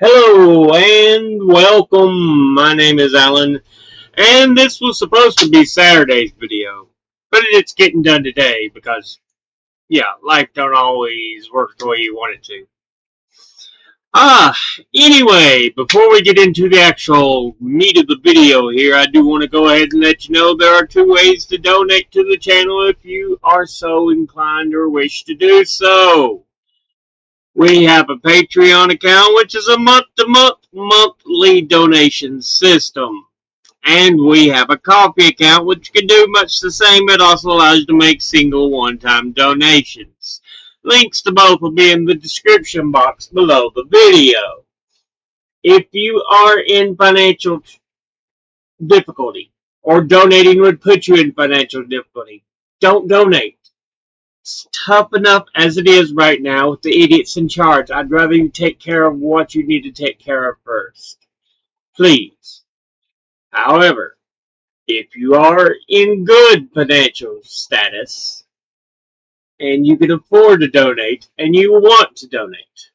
Hello and welcome. My name is Alan, and this was supposed to be Saturday's video, but it's getting done today because, life don't always work the way you want it to. Ah, anyway, before we get into the actual meat of the video here, I do want to go ahead and let you know there are two ways to donate to the channel if you are so inclined or wish to do so. We have a Patreon account, which is a month-to-month monthly donation system. And we have a Coffee account, which can do much the same, but also allows you to make single one-time donations. Links to both will be in the description box below the video. If you are in financial difficulty, or donating would put you in financial difficulty, don't donate. It's tough enough as it is right now with the idiots in charge. I'd rather you take care of what you need to take care of first. Please. However, if you are in good financial status and you can afford to donate and you want to donate,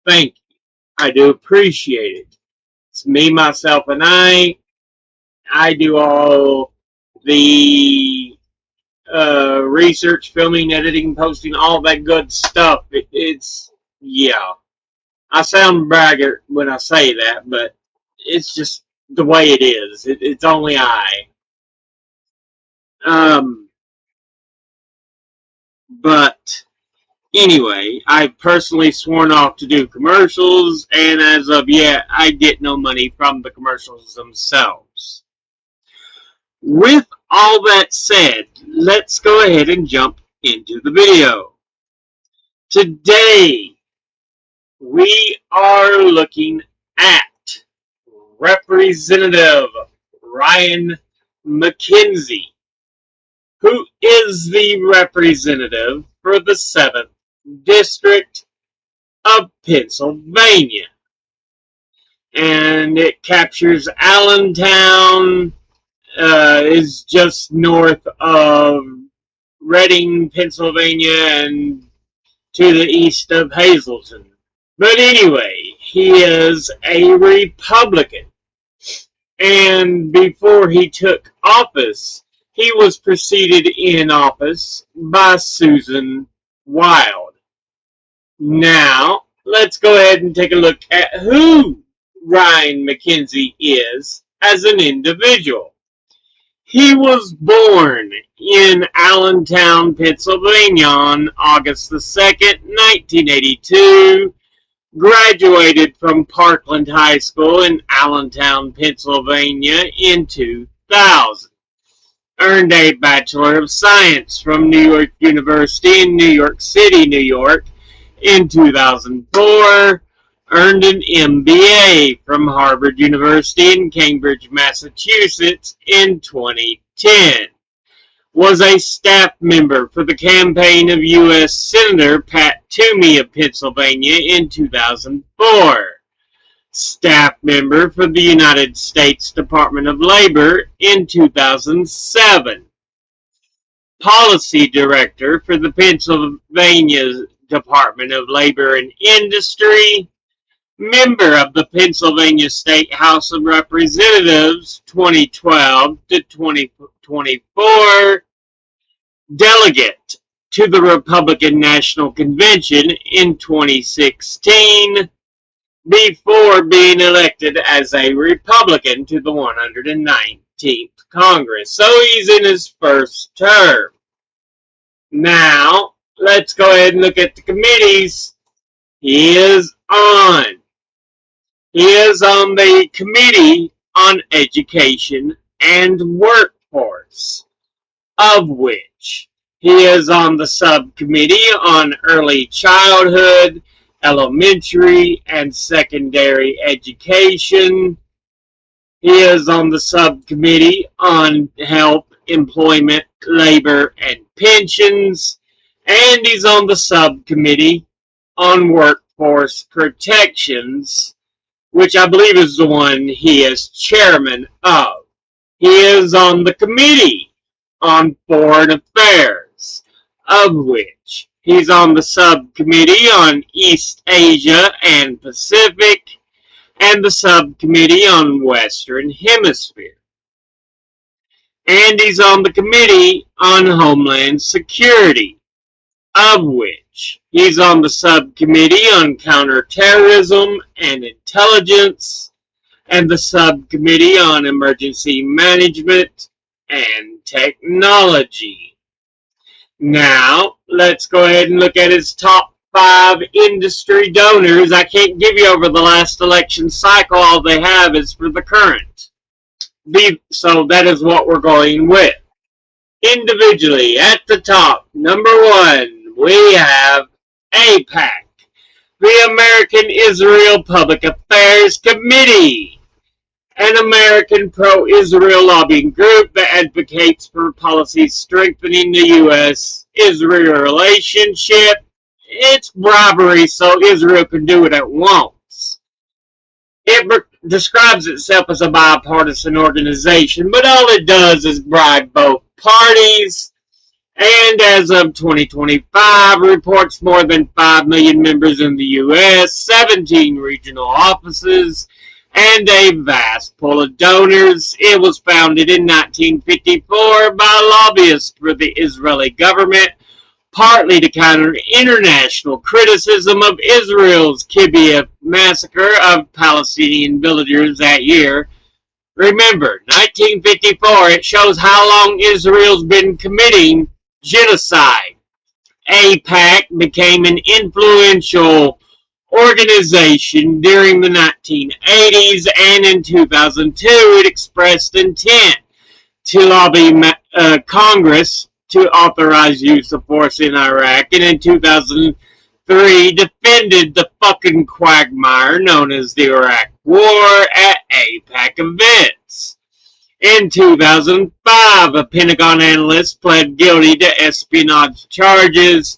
thank you. I do appreciate it. It's me, myself, and I do all the research, filming, editing, posting, all that good stuff. Yeah. I sound braggart when I say that, but it's just the way it is. It's only I. Um, but anyway, I've personally sworn off to do commercials, and as of yet, I get no money from the commercials themselves. With all that said, let's go ahead and jump into the video. Today, we are looking at Representative Ryan Mackenzie, who is the representative for the 7th District of Pennsylvania. And it captures Allentown, is just north of Reading, Pennsylvania, and to the east of Hazleton. But anyway, he is a Republican. And before he took office, he was preceded in office by Susan Wild. Now, let's go ahead and take a look at who Ryan Mackenzie is as an individual. He was born in Allentown, Pennsylvania on August the 2nd, 1982, graduated from Parkland High School in Allentown, Pennsylvania in 2000. Earned a Bachelor of Science from New York University in New York City, New York in 2004. Earned an MBA from Harvard University in Cambridge, Massachusetts in 2010. Was a staff member for the campaign of U.S. Senator Pat Toomey of Pennsylvania in 2004. Staff member for the United States Department of Labor in 2007. Policy Director for the Pennsylvania Department of Labor and Industry. Member of the Pennsylvania State House of Representatives 2012 to 2024. Delegate to the Republican National Convention in 2016 before being elected as a Republican to the 119th Congress. So he's in his first term. Now, let's go ahead and look at the committees he is on. He is on the Committee on Education and Workforce, of which he is on the subcommittee on early childhood, elementary, and secondary education. He is on the subcommittee on health, employment, labor, and pensions. And he's on the subcommittee on workforce protections, which I believe is the one he is chairman of. He is on the Committee on Foreign Affairs, of which He's on the subcommittee on East Asia and Pacific and the subcommittee on Western Hemisphere. And he's on the Committee on Homeland Security, of which he's on the Subcommittee on Counterterrorism and Intelligence and the Subcommittee on Emergency Management and Technology. Now, let's go ahead and look at his top 5 industry donors. I can't give you over the last election cycle. All they have is for the current. So that is what we're going with. Individually, at the top, number 1, we have AIPAC, the American Israel Public Affairs Committee, an American pro-Israel lobbying group that advocates for policies strengthening the U.S.-Israel relationship. It's bribery so Israel can do what it wants. It describes itself as a bipartisan organization, but all it does is bribe both parties, and as of 2025, reports more than 5 million members in the U.S., 17 regional offices, and a vast pool of donors. It was founded in 1954 by lobbyists for the Israeli government, partly to counter international criticism of Israel's Kibbutz massacre of Palestinian villagers that year. Remember, 1954, it shows how long Israel's been committing genocide. AIPAC became an influential organization during the 1980s, and in 2002 it expressed intent to lobby Congress to authorize use of force in Iraq, and in 2003 defended the fucking quagmire known as the Iraq War at AIPAC events. In 2005, a Pentagon analyst pled guilty to espionage charges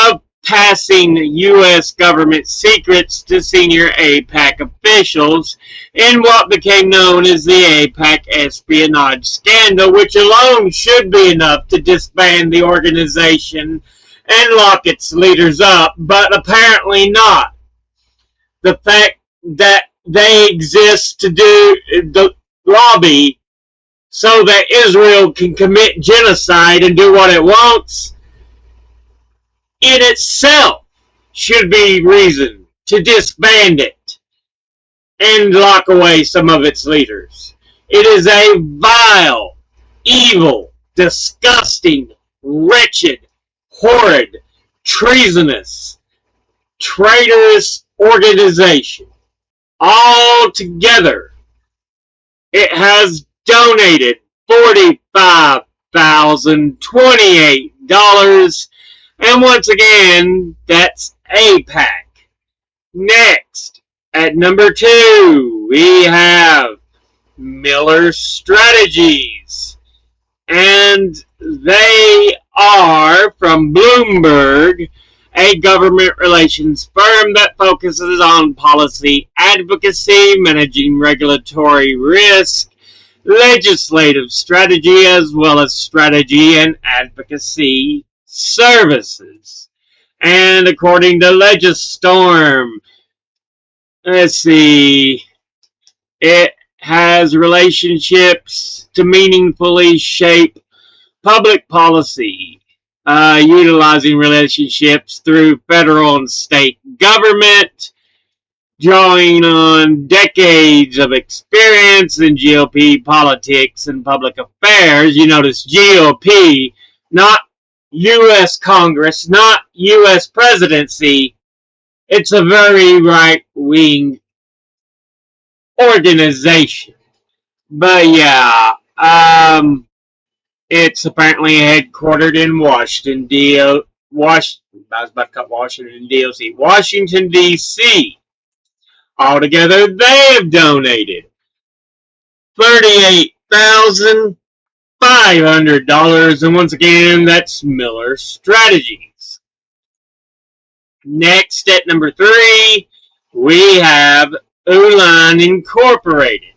of passing U.S. government secrets to senior AIPAC officials in what became known as the AIPAC espionage scandal, which alone should be enough to disband the organization and lock its leaders up, but apparently not. The fact that they exist to do the lobby so that Israel can commit genocide and do what it wants, in itself should be reason to disband it and lock away some of its leaders. It is a vile, evil, disgusting, wretched, horrid, treasonous, traitorous organization. Altogether, it has donated $45,028. And once again, that's AIPAC. Next, at number 2, we have Miller Strategies. And they are from Bloomberg, a government relations firm that focuses on policy advocacy, managing regulatory risk, legislative strategy, as well as strategy and advocacy services. And according to Legistorm, let's see, it has relationships to meaningfully shape public policy, utilizing relationships through federal and state government, drawing on decades of experience in GOP politics and public affairs. You notice GOP, not U.S. Congress, not U.S. presidency. It's a very right-wing organization. But yeah, it's apparently headquartered in Washington, Washington, D.C. Altogether, they have donated $38,500, and once again, that's Miller Strategies. Next, at number 3, we have Uline Incorporated.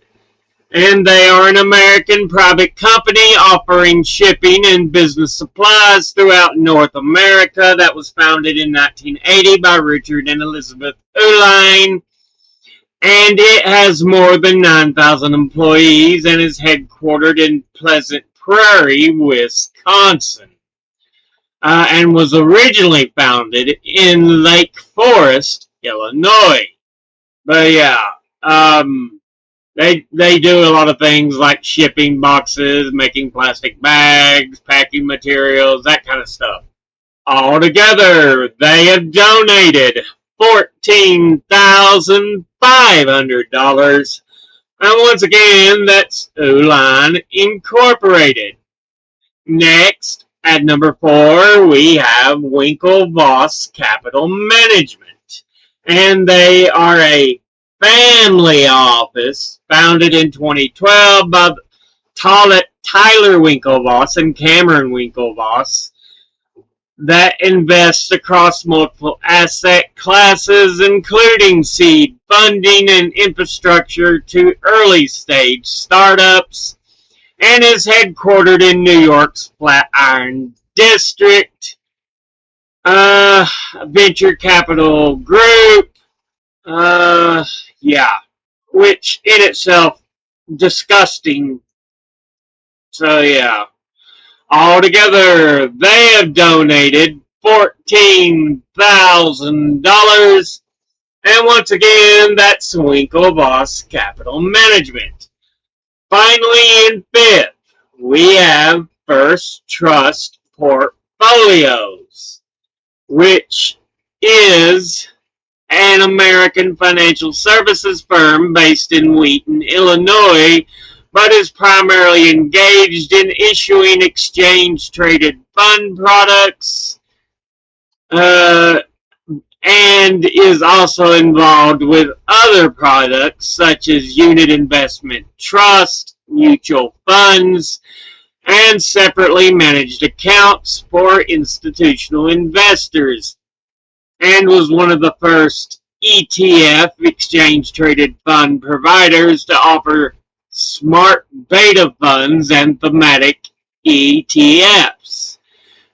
And they are an American private company offering shipping and business supplies throughout North America that was founded in 1980 by Richard and Elizabeth Uline. And it has more than 9,000 employees and is headquartered in Pleasant Prairie, Wisconsin. And was originally founded in Lake Forest, Illinois. But yeah, they do a lot of things like shipping boxes, making plastic bags, packing materials, that kind of stuff. Altogether, they have donated $14,500. And once again, that's Uline Incorporated. Next, at number 4, we have Winklevoss Capital Management. And they are a family office founded in 2012 by Tyler Winklevoss and Cameron Winklevoss that invests across multiple asset classes, including seed funding and infrastructure to early stage startups, and is headquartered in New York's Flatiron District. Venture Capital Group, yeah, which in itself disgusting. So yeah, altogether they have donated $14,000, and once again that's Winklevoss Capital Management. Finally, in 5th, we have First Trust Portfolios, which is an American financial services firm based in Wheaton, Illinois, but is primarily engaged in issuing exchange-traded fund products, and is also involved with other products such as unit investment trust, mutual funds, and separately managed accounts for institutional investors, and was one of the first ETF exchange traded fund providers to offer smart beta funds and thematic ETFs.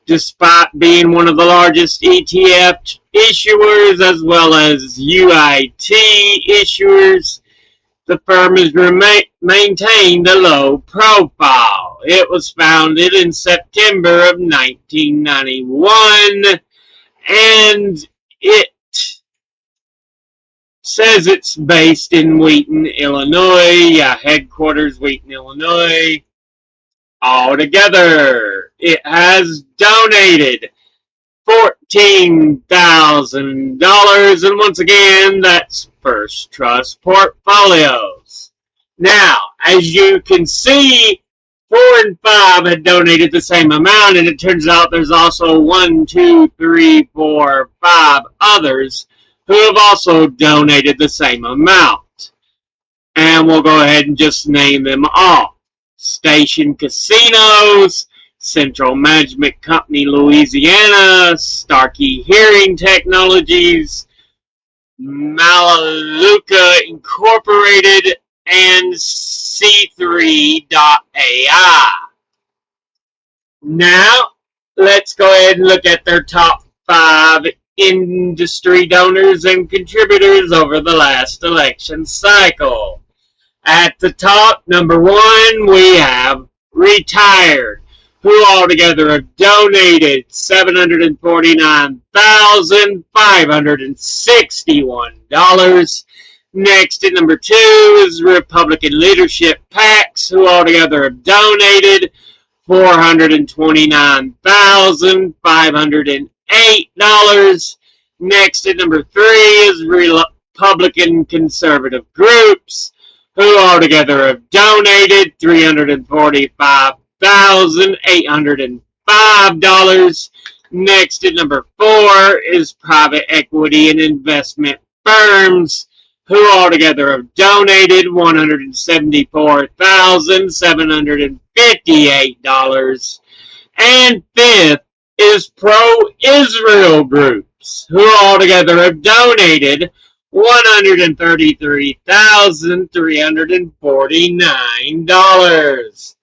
Despite being one of the largest ETF issuers as well as UIT issuers, the firm has maintained a low profile. It was founded in September of 1991, and it says it's based in Wheaton, Illinois. Yeah, headquarters Wheaton, Illinois. Altogether, it has donated $14,000, and once again, that's First Trust Portfolios. Now, as you can see, 4 and 5 had donated the same amount, and it turns out there's also 1, 2, 3, 4, 5 others who have also donated the same amount. And we'll go ahead and just name them all. Station Casinos, Central Management Company Louisiana, Starkey Hearing Technologies, Malaluka Incorporated, and C3.ai. Now, let's go ahead and look at their top 5 industry donors and contributors over the last election cycle. At the top, number 1, we have Retired, who altogether have donated $749,561. Next at number 2 is Republican Leadership PACs, who altogether have donated $429,508. Next at number 3 is Republican Conservative Groups, who altogether have donated $345,805. Next at number 4 is Private Equity and Investment Firms, who altogether have donated $174,758. And 5th is Pro-Israel Groups, who altogether have donated $133,349.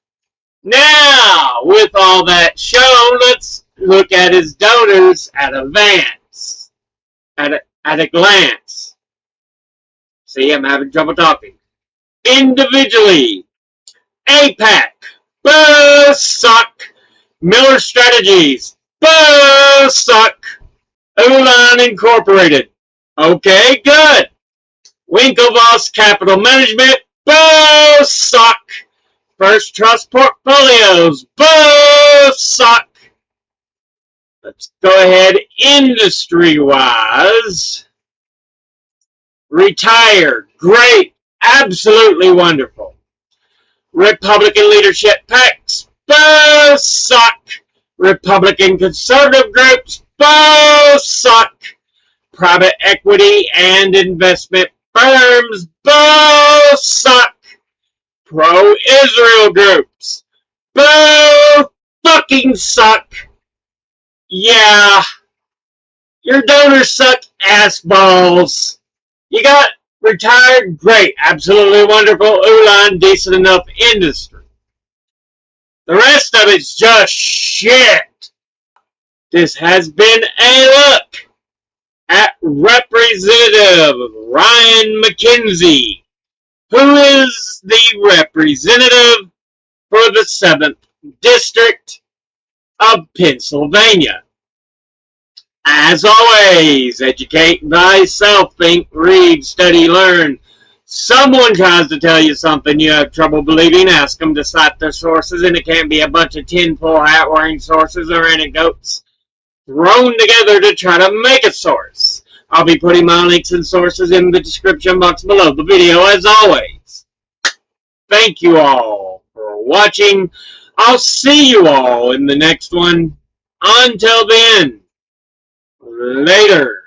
Now, with all that shown, let's look at his donors at a glance. See, I'm having trouble talking. Individually, APAC, suck. Miller Strategies, suck. Uline Incorporated, okay, good. Winklevoss Capital Management, suck. First Trust Portfolios, suck. Let's go ahead industry-wise. Retired, great, absolutely wonderful. Republican leadership PACs, suck. Republican conservative groups, suck. Private equity and investment firms, suck. Pro-Israel groups, fucking suck. Yeah, your donors suck ass balls. You got retired, great, absolutely wonderful, Uline, decent enough industry. The rest of it's just shit. This has been a look at Representative Ryan Mackenzie, who is the representative for the 7th District of Pennsylvania. As always, educate thyself, think, read, study, learn. Someone tries to tell you something you have trouble believing, ask them to cite their sources, and it can't be a bunch of tinfoil hat wearing sources or anecdotes thrown together to try to make a source. I'll be putting my links and sources in the description box below the video as always. Thank you all for watching. I'll see you all in the next one. Until then, later.